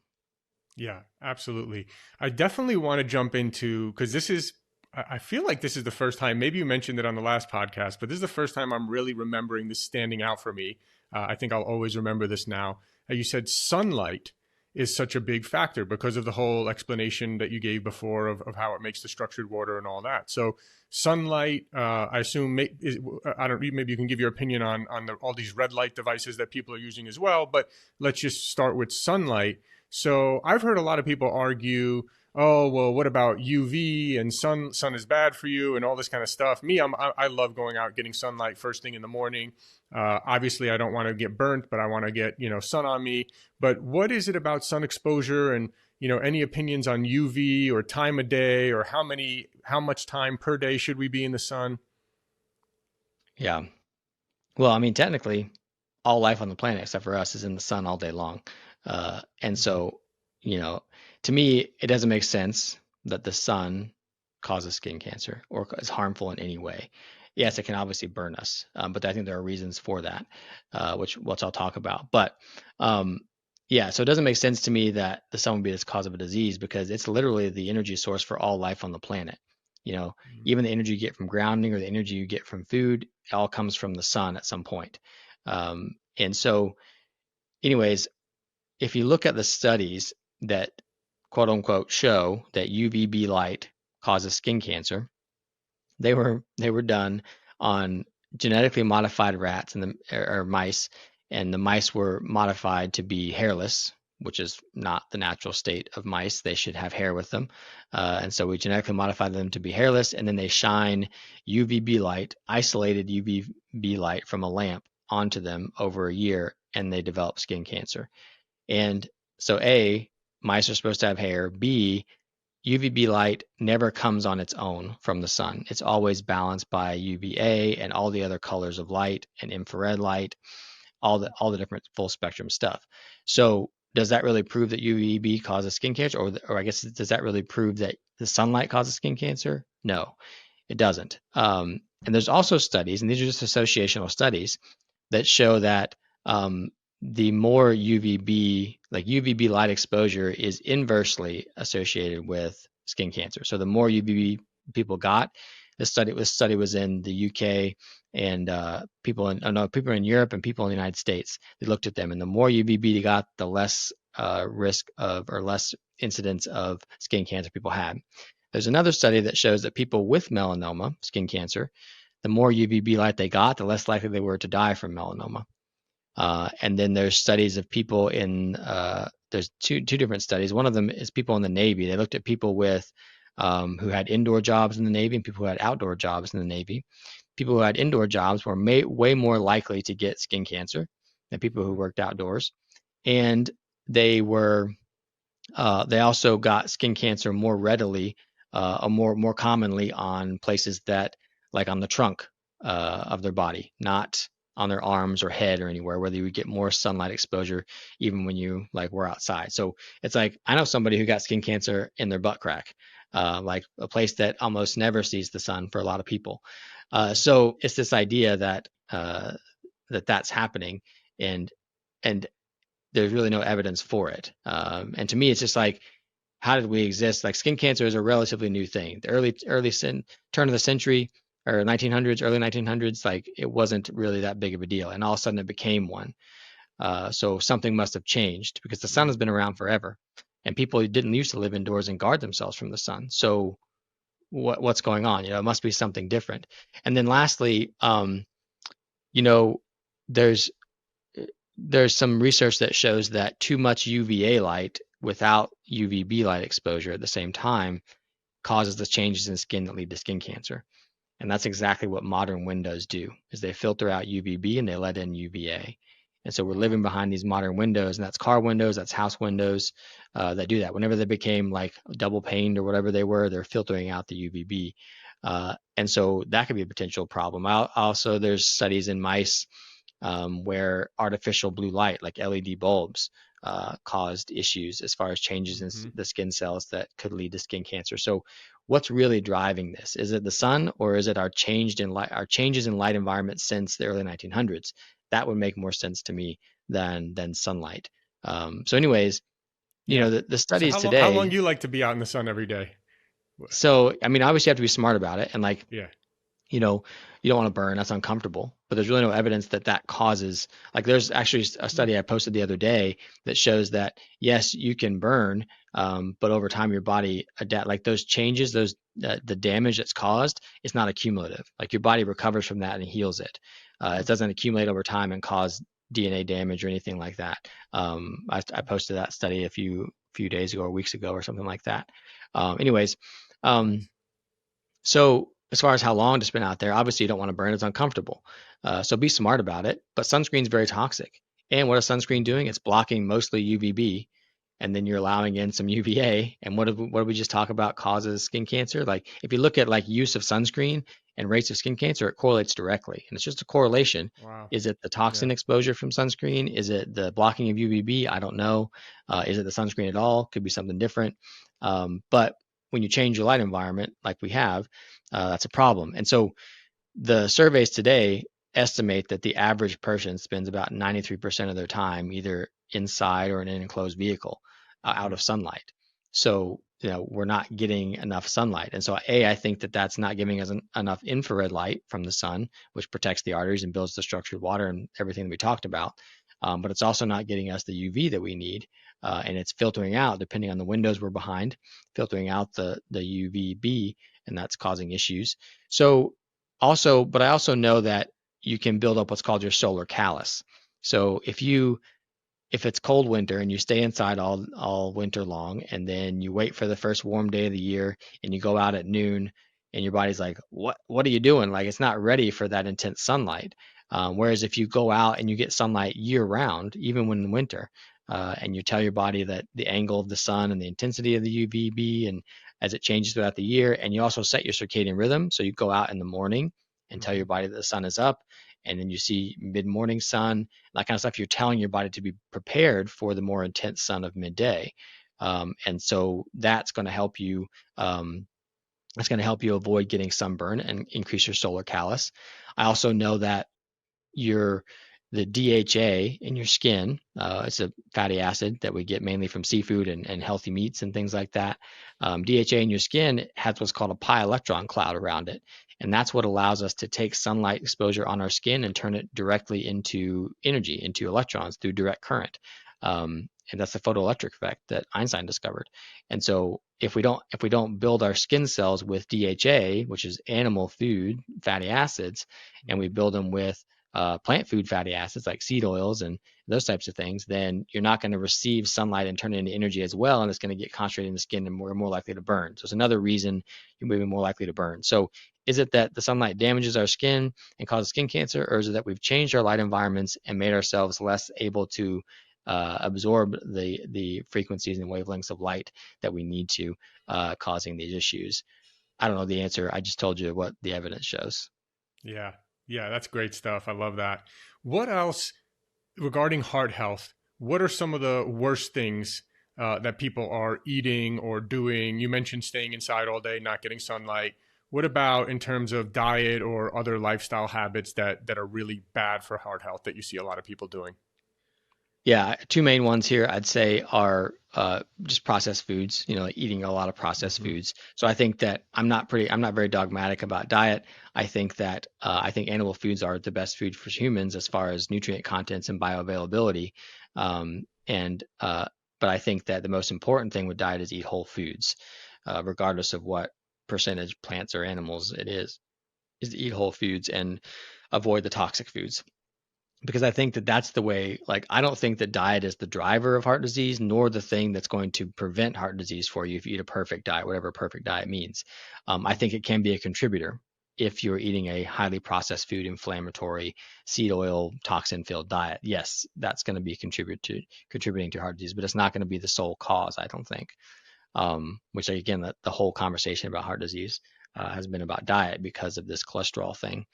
Yeah, absolutely. I definitely want to jump into, because I feel like this is the first time, maybe you mentioned it on the last podcast, but this is the first time I'm really remembering this standing out for me. I think I'll always remember this now. You said sunlight is such a big factor because of the whole explanation that you gave before of how it makes the structured water and all that. So sunlight, I assume, I don't, maybe you can give your opinion on all these red light devices that people are using as well, but let's just start with sunlight. So I've heard a lot of people argue, oh, well, what about UV and sun is bad for you and all this kind of stuff. I love going out, getting sunlight first thing in the morning. Obviously I don't want to get burnt, but I want to get, sun on me. But what is it about sun exposure, and, any opinions on UV or time of day, or how much time per day should we be in the sun? Yeah. Well, I mean, technically, all life on the planet except for us is in the sun all day long. And Mm-hmm. so, you know, to me, it doesn't make sense that the sun causes skin cancer or is harmful in any way. Yes, it can obviously burn us, but I think there are reasons for that, which I'll talk about. But yeah, so it doesn't make sense to me that the sun would be the cause of a disease because it's literally the energy source for all life on the planet. You know, even the energy you get from grounding or the energy you get from food, it all comes from the sun at some point. And so, anyways, if you look at the studies that quote unquote show that UVB light causes skin cancer, they were done on genetically modified rats and or mice, and the mice were modified to be hairless, which is not the natural state of mice. They should have hair with them, and so we genetically modified them to be hairless, and then they shine UVB light, isolated UVB light from a lamp onto them over a year, and they develop skin cancer. And so, A, mice are supposed to have hair. B, UVB light never comes on its own from the sun. It's always balanced by UVA and all the other colors of light and infrared light, all the different full spectrum stuff. So does that really prove that UVB causes skin cancer, or I guess does that really prove that the sunlight causes skin cancer? No, it doesn't. And there's also studies, and these are just associational studies, that show that the more UVB, like UVB light exposure, is inversely associated with skin cancer. So the more UVB people got, this study was in the UK and people in Europe and people in the United States. They looked at them, and the more UVB they got, the less risk of or less incidence of skin cancer people had. There's another study that shows that people with melanoma, skin cancer, the more UVB light they got, the less likely they were to die from melanoma. And then there's studies of people in there's two different studies. One of them is people in the Navy. They looked at people with who had indoor jobs in the Navy and people who had outdoor jobs in the Navy. People who had indoor jobs were way more likely to get skin cancer than people who worked outdoors, and they were they also got skin cancer more readily, or more commonly on places that, like on the trunk of their body, not on their arms or head or anywhere where they would get more sunlight exposure even when you like were outside. So it's like I know somebody who got skin cancer in their butt crack, like a place that almost never sees the sun for a lot of people. So it's this idea that that's happening, and and there's really no evidence for it. And to me, it's just like, how did we exist? Like skin cancer is a relatively new thing. The turn of the century or 1900s, early 1900s, like it wasn't really that big of a deal, and all of a sudden it became one. So something must have changed because the sun has been around forever, and people didn't used to live indoors and guard themselves from the sun. So what's going on? It must be something different. And then lastly, you know, there's there's some research that shows that too much UVA light without UVB light exposure at the same time causes the changes in skin that lead to skin cancer. And that's exactly what modern windows do, is they filter out UVB and they let in UVA. And so we're living behind these modern windows, and that's car windows, that's house windows that do that. Whenever they became like double paned or whatever they were, they're filtering out the UVB. And so that could be a potential problem. Also, there's studies in mice where artificial blue light, like LED bulbs, caused issues as far as changes in Mm-hmm. the skin cells that could lead to skin cancer. So, what's really driving this? Is it the sun, or is it our changes in light environment since the early 1900s? That would make more sense to me than sunlight. So, anyways, Yeah. the So studies how long today. do you like to be out in the sun every day? So, I mean, obviously, you have to be smart about it, and like Yeah. you know, you don't want to burn. That's uncomfortable. But there's really no evidence that that causes, like, there's actually a Hmm. study I posted the other day that shows that, yes, you can burn, but over time, your body adapt, like those changes, the damage that's caused is not accumulative. Like your body recovers from that and heals it. It doesn't accumulate over time and cause DNA damage or anything like that. I posted that study a few days ago or weeks ago or something like that. Anyways, um, Nice. so as far as how long to spend out there, obviously you don't want to burn. It's uncomfortable. So be smart about it. But sunscreen is very toxic. And what is sunscreen doing? It's blocking mostly UVB, and then you're allowing in some UVA. And what did we just talk about causes skin cancer? Like if you look at like use of sunscreen and rates of skin cancer, it correlates directly. And it's just a correlation. Wow. Is it the Yeah. toxin exposure from sunscreen? Is it the blocking of UVB? I don't know. Is it the sunscreen at all? Could be something different. But when you change your light environment, like we have, that's a problem. And so the surveys today estimate that the average person spends about 93% of their time either inside or in an enclosed vehicle out Mm. of sunlight. So, we're not getting enough sunlight. And so, I think that that's not giving us enough infrared light from the sun, which protects the arteries and builds the structured water and everything that we talked about. But it's also not getting us the UV that we need. And it's filtering out, depending on the windows we're behind, filtering out the UVB, and that's causing issues. So, but I also know that you can build up what's called your solar callus. So if it's cold winter and you stay inside all winter long, and then you wait for the first warm day of the year and you go out at noon, and your body's like, what are you doing? Like it's not ready for that intense sunlight. Whereas if you go out and you get sunlight year round, even when in winter, and you tell your body that the angle of the sun and the intensity of the UVB and as it changes throughout the year. And you also set your circadian rhythm. So you go out in the morning and tell Mm-hmm. your body that the sun is up, and then you see mid-morning sun, that kind of stuff. You're telling your body to be prepared for the more intense sun of midday. And so that's going to help you. That's going to help you avoid getting sunburn and increase your solar callus. I also know that your the DHA in your skin. It's a fatty acid that we get mainly from seafood and healthy meats and things like that. DHA in your skin has what's called a pi electron cloud around it. And that's what allows us to take sunlight exposure on our skin and turn it directly into energy, into electrons through direct current. And that's the photoelectric effect that Einstein discovered. And so if we don't build our skin cells with DHA, which is animal food fatty acids, and we build them with plant food fatty acids like seed oils and those types of things, then you're not going to receive sunlight and turn it into energy as well, and it's going to get concentrated in the skin, and we're more likely to burn. So it's another reason you're maybe more likely to burn. So is it that the sunlight damages our skin and causes skin cancer, or is it that we've changed our light environments and made ourselves less able to absorb the frequencies and wavelengths of light that we need to, causing these issues? I don't know the answer. I just told you what the evidence shows. Yeah. Yeah, that's great stuff. I love that. What else regarding heart health? What are some of the worst things that people are eating or doing? You mentioned staying inside all day, not getting sunlight. What about in terms of diet or other lifestyle habits that are really bad for heart health that you see a lot of people doing? Yeah, two main ones here I'd say are just processed foods, like eating a lot of processed Mm-hmm. foods. So I think that I'm not very dogmatic about diet. I think animal foods are the best food for humans as far as nutrient contents and bioavailability. And but I think that the most important thing with diet is eat whole foods, regardless of what percentage plants or animals it is to eat whole foods and avoid the toxic foods, because I think that that's the way. Like, I don't think that diet is the driver of heart disease, nor the thing that's going to prevent heart disease for you if you eat a perfect diet, whatever a perfect diet means. I think it can be a contributor if you're eating a highly processed food, inflammatory, seed oil, toxin-filled diet. Yes, that's going to be contributing to heart disease, but it's not going to be the sole cause, I don't think. Which again, the whole conversation about heart disease has been about diet because of this cholesterol thing.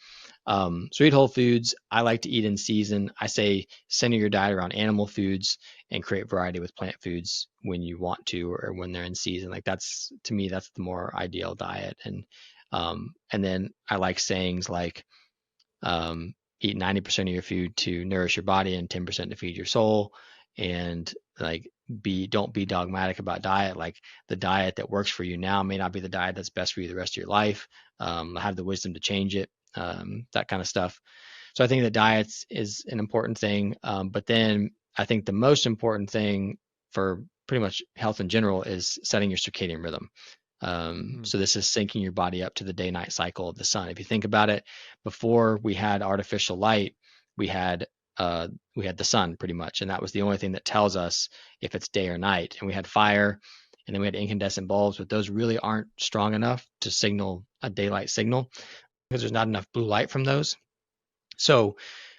So eat whole foods. I like to eat in season. I say center your diet around animal foods and create variety with plant foods when you want to, or when they're in season. Like, that's, to me, that's the more ideal diet. And then I like sayings like, eat 90% of your food to nourish your body and 10% to feed your soul. And like, don't be dogmatic about diet. Like, the diet that works for you now may not be the diet that's best for you the rest of your life. Have the wisdom to change it, that kind of stuff. So I think that diets is an important thing. But then I think the most important thing for pretty much health in general is setting your circadian rhythm. Mm-hmm. So this is syncing your body up to the day-night cycle of the sun. If you think about it, before we had artificial light, we had we had the sun pretty much, and that was the only thing that tells us if it's day or night. And we had fire, and then we had incandescent bulbs, but those really aren't strong enough to signal a daylight signal because there's not enough blue light from those. So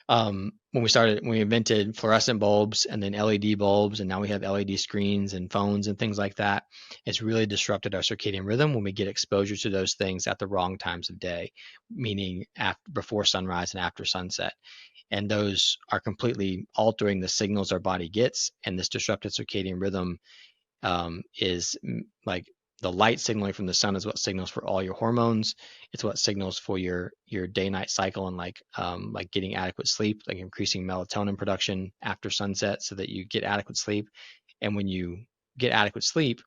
when we invented fluorescent bulbs and then LED bulbs, and now we have LED screens and phones and things like that, it's really disrupted our circadian rhythm when we get exposure to those things at the wrong times of day, meaning before sunrise and after sunset. And those are completely altering the signals our body gets. And this disrupted circadian rhythm is like, the light signaling from the sun is what signals for all your hormones. It's what signals for your day night cycle, and like getting adequate sleep, like increasing melatonin production after sunset so that you get adequate sleep. And when you get adequate sleep,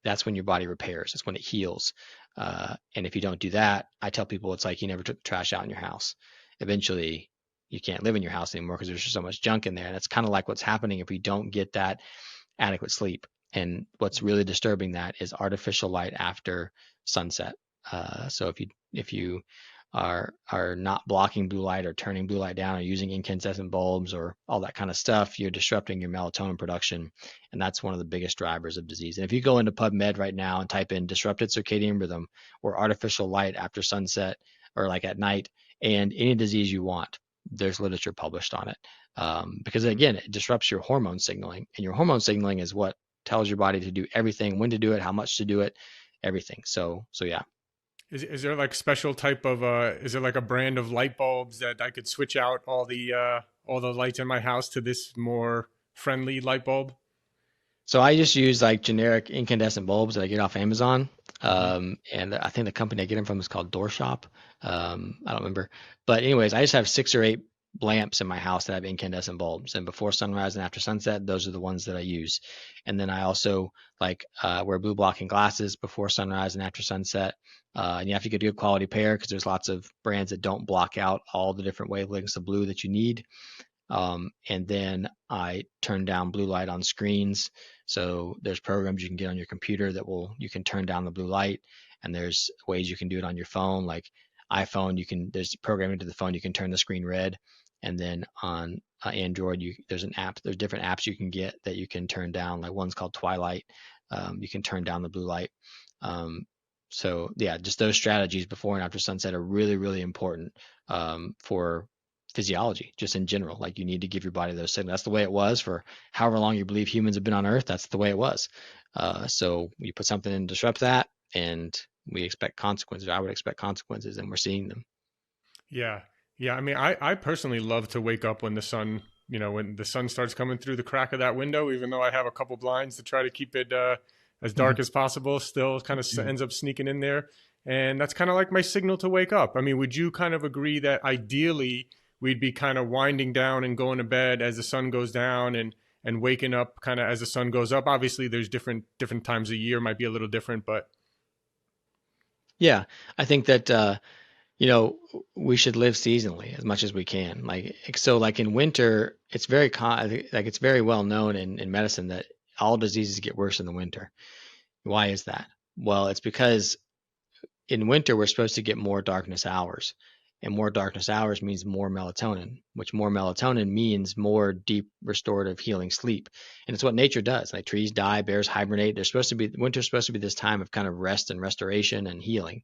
that's when your body repairs. It's when it heals. And if you don't do that, I tell people it's like you never took the trash out in your house. Eventually, you can't live in your house anymore because there's just so much junk in there. And it's kind of like what's happening if we don't get that adequate sleep. And what's really disturbing that is artificial light after sunset. So if you are not blocking blue light or turning blue light down or using incandescent bulbs or all that kind of stuff, you're disrupting your melatonin production, and that's one of the biggest drivers of disease. And if you go into PubMed right now and type in disrupted circadian rhythm or artificial light after sunset or like at night, and any disease you want, there's literature published on it. Because again, it disrupts your hormone signaling, and your hormone signaling is what tells your body to do everything, when to do it, how much to do it, everything. So yeah. Is there like special type of is there like a brand of light bulbs that I could switch out all the lights in my house to this more friendly light bulb? So I just use like generic incandescent bulbs that I get off Amazon. Hmm. And I think the company I get them from is called Door Shop. I don't remember. But anyways, I just have 6 or 8 lamps in my house that have incandescent bulbs. And before sunrise and after sunset, those are the ones that I use. And then I also like wear blue blocking glasses before sunrise and after sunset. And you have to get a good quality pair because there's lots of brands that don't block out all the different wavelengths of blue that you need. And then I turn down blue light on screens. So there's programs you can get on your computer that you can turn down the blue light, and there's ways you can do it on your phone, like iPhone. There's programming to the phone. You can turn the screen red, and then on Android, there's different apps you can get that you can turn down. Like one's called Twilight. You can turn down the blue light. So yeah, just those strategies before and after sunset are really, really important for physiology, just in general. Like you need to give your body those signals. That's the way it was for however long you believe humans have been on Earth. That's the way it was. So you put something in to disrupt that, and we expect consequences. I would expect consequences, and we're seeing them. Yeah. Yeah. I mean, I personally love to wake up when the sun, when the sun starts coming through the crack of that window, even though I have a couple blinds to try to keep it as dark as possible, still kind of ends up sneaking in there. And that's kind of like my signal to wake up. I mean, would you kind of agree that ideally we'd be kind of winding down and going to bed as the sun goes down and waking up kind of as the sun goes up? Obviously, there's different times a year might be a little different, but Yeah, I think that we should live seasonally as much as we can. Like in winter, it's very well known in medicine that all diseases get worse in the winter. Why is that? Well, it's because in winter we're supposed to get more darkness hours, and more darkness hours means more melatonin, which more melatonin means more deep restorative healing sleep. And it's what nature does. Like trees die, bears hibernate. Winter's supposed to be this time of kind of rest and restoration and healing,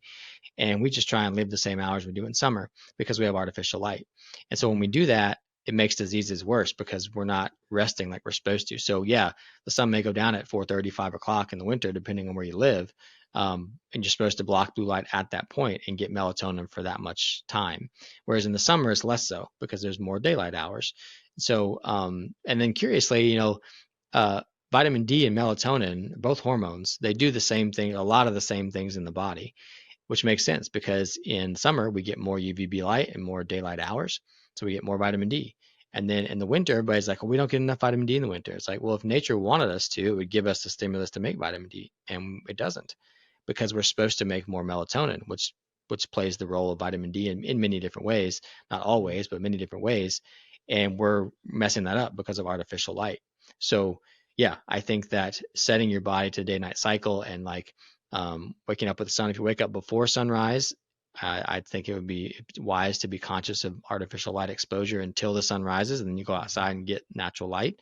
and we just try and live the same hours we do in summer because we have artificial light. And so when we do that, it makes diseases worse because we're not resting like we're supposed to. So yeah, the sun may go down at 4:30, 5 o'clock in the winter, depending on where you live. And you're supposed to block blue light at that point and get melatonin for that much time. Whereas in the summer, it's less so because there's more daylight hours. So, and then curiously, uh, vitamin D and melatonin, both hormones, they do the same thing, a lot of the same things in the body, which makes sense because in summer we get more UVB light and more daylight hours, so we get more vitamin D. And then in the winter, everybody's like, well, we don't get enough vitamin D in the winter. It's like, well, if nature wanted us to, it would give us the stimulus to make vitamin D, and it doesn't because we're supposed to make more melatonin, which plays the role of vitamin D in many different ways, not always, but many different ways. And we're messing that up because of artificial light. So yeah, I think that setting your body to day night cycle and like waking up with the sun. If you wake up before sunrise, I think it would be wise to be conscious of artificial light exposure until the sun rises, and then you go outside and get natural light.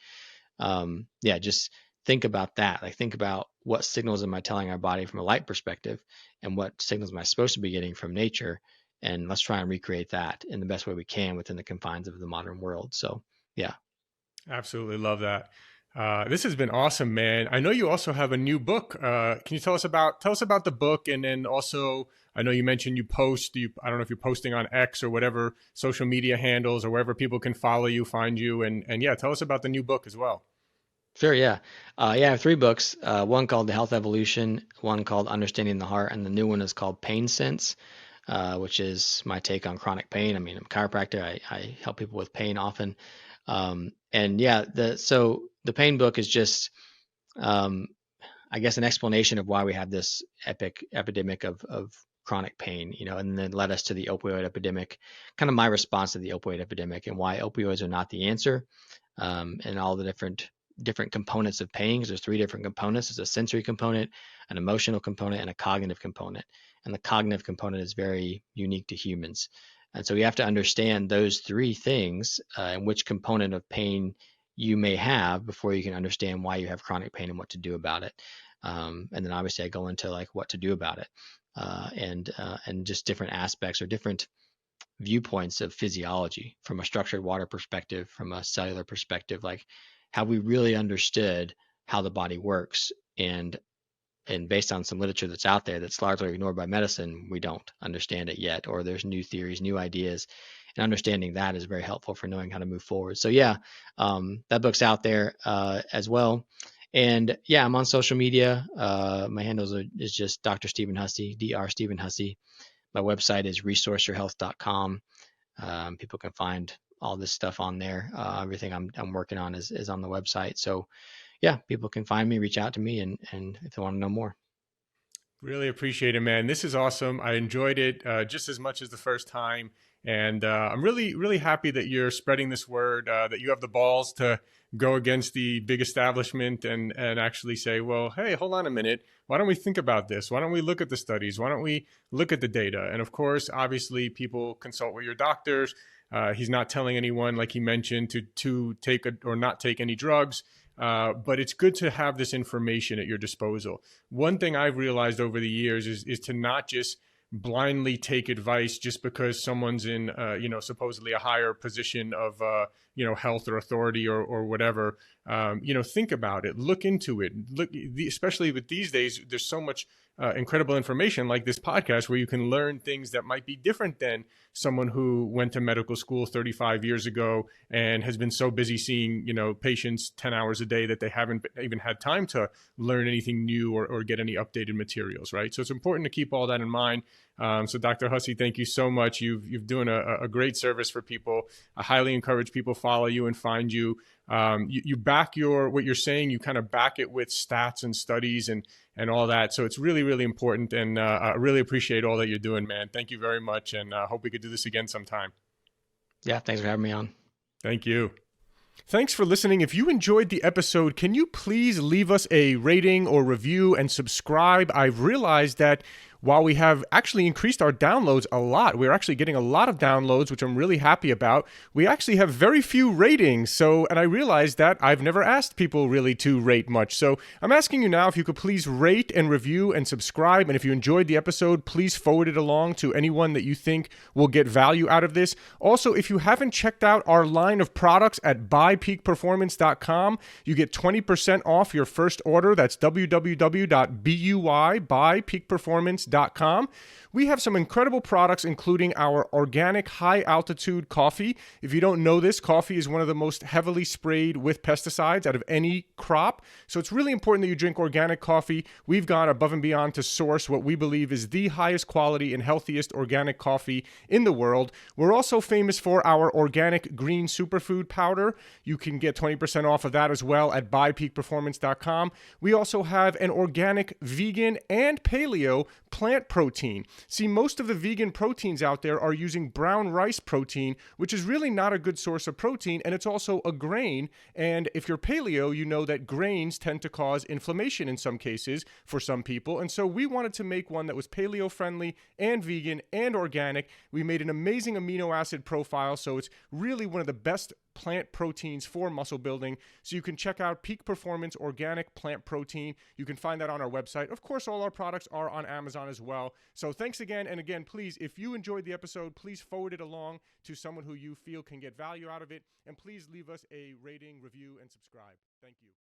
Yeah, just think about that. Like think about what signals am I telling our body from a light perspective, and what signals am I supposed to be getting from nature, and let's try and recreate that in the best way we can within the confines of the modern world. So yeah. absolutely love that. This has been awesome, man. I know you also have a new book. Can you tell us about the book, and then also I know you mentioned you post. I don't know if you're posting on X or whatever social media handles or wherever people can follow you, find you, and yeah, tell us about the new book as well. Sure, yeah. Yeah, I have 3 books. One called The Health Evolution, one called Understanding the Heart, and the new one is called Pain Sense, which is my take on chronic pain. I mean, I'm a chiropractor. I help people with pain often. And yeah, the pain book is just, um, I guess, an explanation of why we have this epidemic of chronic pain, and then led us to the opioid epidemic, kind of my response to the opioid epidemic and why opioids are not the answer, and all the different components of pain, because there's 3 different components. There's a sensory component, an emotional component, and a cognitive component. And the cognitive component is very unique to humans. And so you have to understand those 3 things, and which component of pain you may have before you can understand why you have chronic pain and what to do about it. And then obviously I go into like what to do about it, and just different aspects or different viewpoints of physiology from a structured water perspective, from a cellular perspective, like how we really understood how the body works. And based on some literature that's out there that's largely ignored by medicine, we don't understand it yet, or there's new theories, new ideas, and understanding that is very helpful for knowing how to move forward. So yeah, that book's out there as well. And yeah, I'm on social media. My handles is just Dr. Stephen Hussey, Dr. Stephen Hussey. My website is resourceyourhealth.com. People can find all this stuff on there. Everything I'm working on is on the website. So yeah, people can find me, reach out to me, and if they want to know more. Really appreciate it, man. This is awesome. I enjoyed it just as much as the first time. And I'm really, really happy that you're spreading this word, that you have the balls to go against the big establishment and actually say, well, hey, hold on a minute. Why don't we think about this? Why don't we look at the studies? Why don't we look at the data? And of course, obviously, people consult with your doctors. He's not telling anyone, like he mentioned, to take or not take any drugs. But it's good to have this information at your disposal. One thing I've realized over the years is to not just blindly take advice just because someone's in, supposedly a higher position of, health or authority or whatever. Think about it, look into it. Especially with these days, there's so much incredible information like this podcast where you can learn things that might be different than someone who went to medical school 35 years ago and has been so busy seeing, patients 10 hours a day that they haven't even had time to learn anything new or get any updated materials, right? So it's important to keep all that in mind. So Dr. Hussey, thank you so much. You've doing a great service for people. I highly encourage people follow you and find you. You back what you're saying, you kind of back it with stats and studies and all that. So it's really, really important. And I really appreciate all that you're doing, man. Thank you very much. And I hope we could do this again sometime. Yeah, thanks for having me on. Thank you. Thanks for listening. If you enjoyed the episode, can you please leave us a rating or review and subscribe? I've realized that while we have actually increased our downloads a lot, we're actually getting a lot of downloads, which I'm really happy about. We actually have very few ratings. And I realized that I've never asked people really to rate much. So I'm asking you now if you could please rate and review and subscribe. And if you enjoyed the episode, please forward it along to anyone that you think will get value out of this. Also, if you haven't checked out our line of products at buypeakperformance.com, you get 20% off your first order. That's www.buypeakperformance.com. We have some incredible products, including our organic high-altitude coffee. If you don't know this, coffee is one of the most heavily sprayed with pesticides out of any crop. So it's really important that you drink organic coffee. We've gone above and beyond to source what we believe is the highest quality and healthiest organic coffee in the world. We're also famous for our organic green superfood powder. You can get 20% off of that as well at buypeakperformance.com. We also have an organic vegan and paleo plant protein. See, most of the vegan proteins out there are using brown rice protein, which is really not a good source of protein, and it's also a grain. And if you're paleo, you know that grains tend to cause inflammation in some cases for some people. And so we wanted to make one that was paleo friendly and vegan and organic. We made an amazing amino acid profile, so it's really one of the best plant proteins for muscle building. So you can check out Peak Performance Organic Plant Protein. You can find that on our website. Of course, all our products are on Amazon as well. So thanks again. And again, please, if you enjoyed the episode, please forward it along to someone who you feel can get value out of it. And please leave us a rating, review, and subscribe. Thank you.